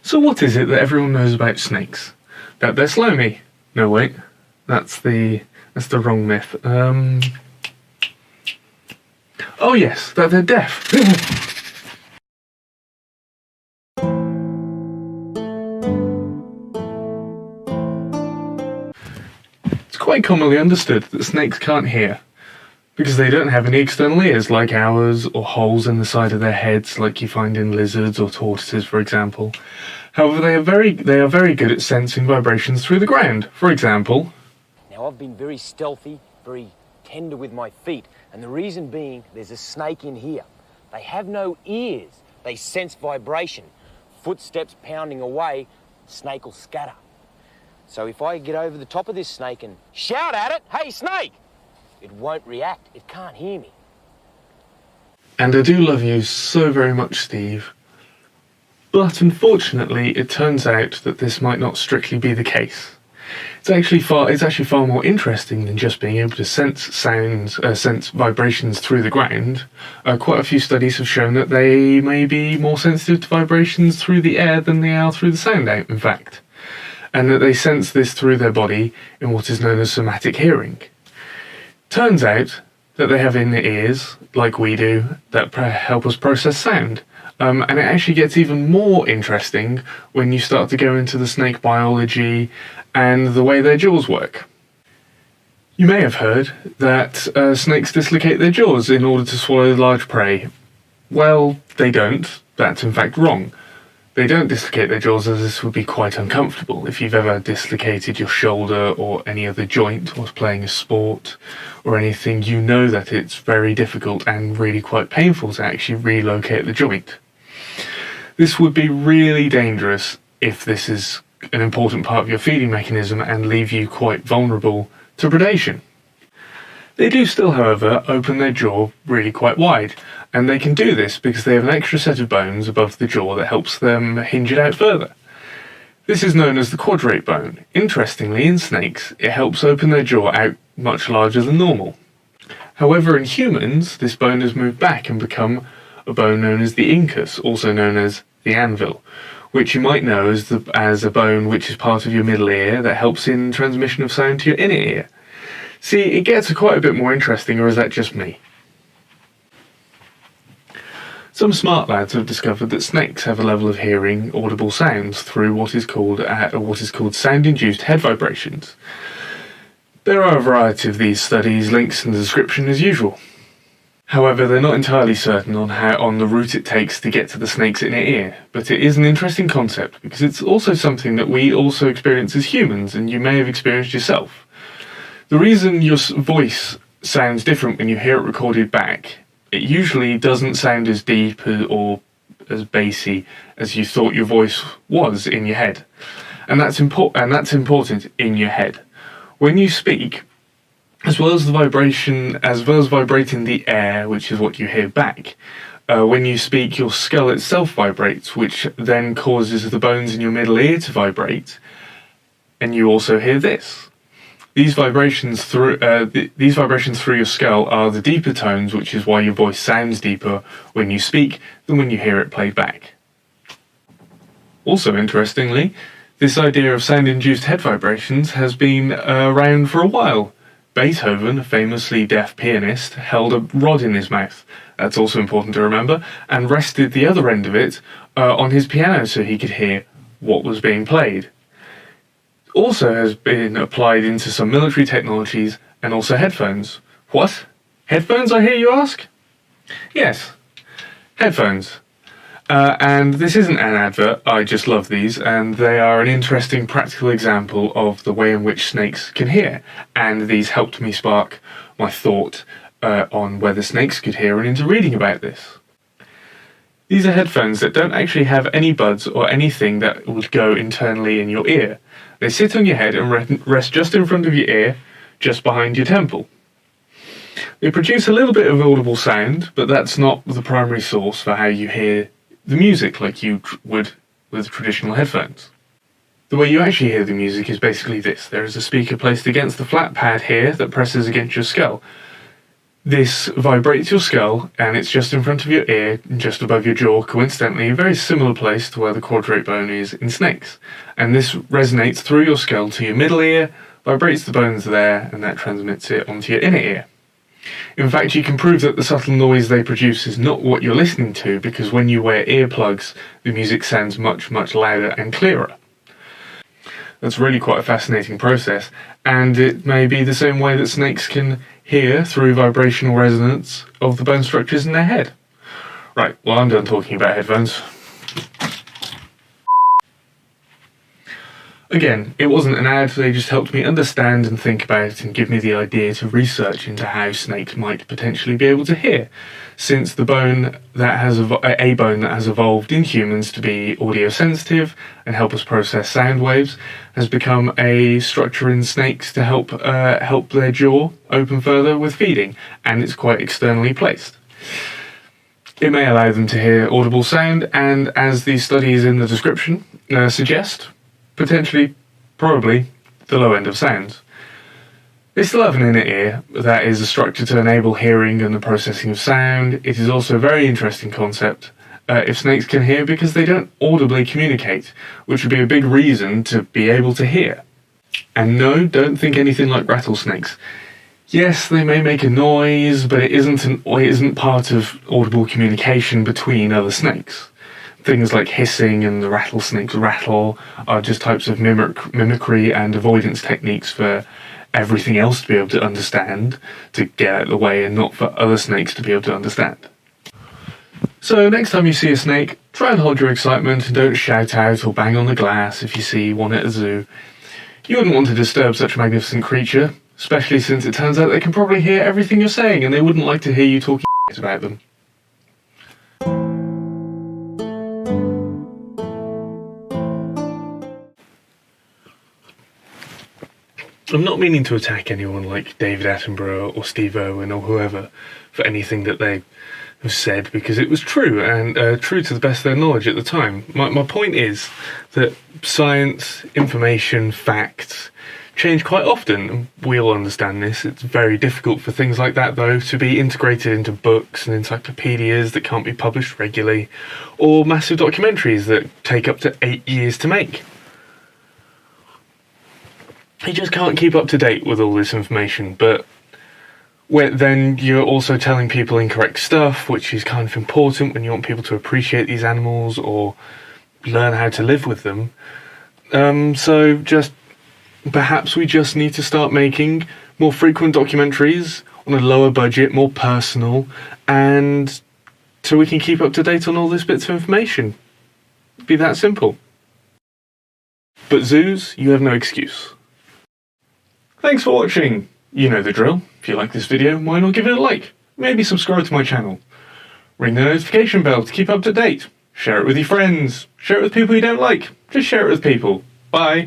So what is it that everyone knows about snakes? That they're slimy? No, wait. That's the wrong myth. Oh yes, that they're deaf. It's quite commonly understood that snakes can't hear, because they don't have any external ears like ours, or holes in the side of their heads like you find in lizards or tortoises, for example. However, they are very good at sensing vibrations through the ground. For example... Now, I've been very stealthy, very tender with my feet, and the reason being there's a snake in here. They have no ears. They sense vibration. Footsteps pounding away, snake will scatter. So if I get over the top of this snake and shout at it, "Hey, snake!" it won't react. It can't hear me. And I do love you so very much, Steve. But unfortunately, it turns out that this might not strictly be the case. It's actually far more interesting than just being able to sense sounds, sense vibrations through the ground. Quite a few studies have shown that they may be more sensitive to vibrations through the air than they are through the sound out, in fact. And that they sense this through their body in what is known as somatic hearing. Turns out that they have inner ears, like we do, that help us process sound. And it actually gets even more interesting when you start to go into the snake biology and the way their jaws work. You may have heard that snakes dislocate their jaws in order to swallow large prey. Well, they don't. That's in fact wrong. They don't dislocate their jaws, as this would be quite uncomfortable. If you've ever dislocated your shoulder or any other joint whilst playing a sport or anything, you know that it's very difficult and really quite painful to actually relocate the joint. This would be really dangerous if this is an important part of your feeding mechanism and leave you quite vulnerable to predation. They do still, however, open their jaw really quite wide, and they can do this because they have an extra set of bones above the jaw that helps them hinge it out further. This is known as the quadrate bone. Interestingly, in snakes, it helps open their jaw out much larger than normal. However, in humans, this bone has moved back and become a bone known as the incus, also known as the anvil, which you might know as a bone which is part of your middle ear that helps in transmission of sound to your inner ear. See, it gets quite a bit more interesting, or is that just me? Some smart lads have discovered that snakes have a level of hearing audible sounds through what is called sound-induced head vibrations. There are a variety of these studies, links in the description as usual. However, they're not entirely certain on the route it takes to get to the snake's inner ear, but it is an interesting concept because it's also something that we also experience as humans, and you may have experienced yourself. The reason your voice sounds different when you hear it recorded back, it usually doesn't sound as deep or as bassy as you thought your voice was in your head. And that's important in your head. When you speak, as well as vibrating the air, which is what you hear back, when you speak, your skull itself vibrates, which then causes the bones in your middle ear to vibrate, and you also hear this. These vibrations through your skull are the deeper tones, which is why your voice sounds deeper when you speak than when you hear it played back. Also interestingly, this idea of sound-induced head vibrations has been around for a while. Beethoven, a famously deaf pianist, held a rod in his mouth, that's also important to remember, and rested the other end of it on his piano so he could hear what was being played. Also has been applied into some military technologies and also headphones. What? Headphones, I hear you ask? Yes, headphones. And this isn't an advert, I just love these, and they are an interesting practical example of the way in which snakes can hear, and these helped me spark my thought on whether snakes could hear and into reading about this. These are headphones that don't actually have any buds or anything that would go internally in your ear. They sit on your head and rest just in front of your ear, just behind your temple. They produce a little bit of audible sound, but that's not the primary source for how you hear the music like you would with traditional headphones. The way you actually hear the music is basically this. There is a speaker placed against the flat pad here that presses against your skull. This vibrates your skull, and it's just in front of your ear, just above your jaw, coincidentally, a very similar place to where the quadrate bone is in snakes. And this resonates through your skull to your middle ear, vibrates the bones there, and that transmits it onto your inner ear. In fact, you can prove that the subtle noise they produce is not what you're listening to, because when you wear earplugs, the music sounds much, much louder and clearer. That's really quite a fascinating process, and it may be the same way that snakes can hear through vibrational resonance of the bone structures in their head. Right, well, I'm done talking about headphones. Again, it wasn't an ad, they just helped me understand and think about it and give me the idea to research into how snakes might potentially be able to hear, since the bone that has a bone that has evolved in humans to be audio sensitive and help us process sound waves has become a structure in snakes to help their jaw open further with feeding, and it's quite externally placed. It may allow them to hear audible sound, and as these studies in the description suggest, potentially, probably, the low end of sounds. They still have an inner ear that is a structure to enable hearing and the processing of sound. It is also a very interesting concept if snakes can hear, because they don't audibly communicate, which would be a big reason to be able to hear. And no, don't think anything like rattlesnakes. Yes, they may make a noise, but it isn't part of audible communication between other snakes. Things like hissing and the rattlesnake's rattle are just types of mimicry and avoidance techniques for everything else to be able to understand, to get out of the way, and not for other snakes to be able to understand. So next time you see a snake, try and hold your excitement and don't shout out or bang on the glass if you see one at a zoo. You wouldn't want to disturb such a magnificent creature, especially since it turns out they can probably hear everything you're saying and they wouldn't like to hear you talking about them. I'm not meaning to attack anyone like David Attenborough or Steve Irwin or whoever for anything that they have said, because it was true, and true to the best of their knowledge at the time. My point is that science, information, facts change quite often, and we all understand this. It's very difficult for things like that, though, to be integrated into books and encyclopedias that can't be published regularly, or massive documentaries that take up to 8 years to make. You just can't keep up to date with all this information, but then you're also telling people incorrect stuff, which is kind of important when you want people to appreciate these animals or learn how to live with them. So perhaps we just need to start making more frequent documentaries on a lower budget, more personal, and so we can keep up to date on all these bits of information. It'd be that simple. But zoos, you have no excuse. Thanks for watching. You know the drill. If you like this video, why not give it a like? Maybe subscribe to my channel. Ring the notification bell to keep up to date. Share it with your friends. Share it with people you don't like. Just share it with people. Bye.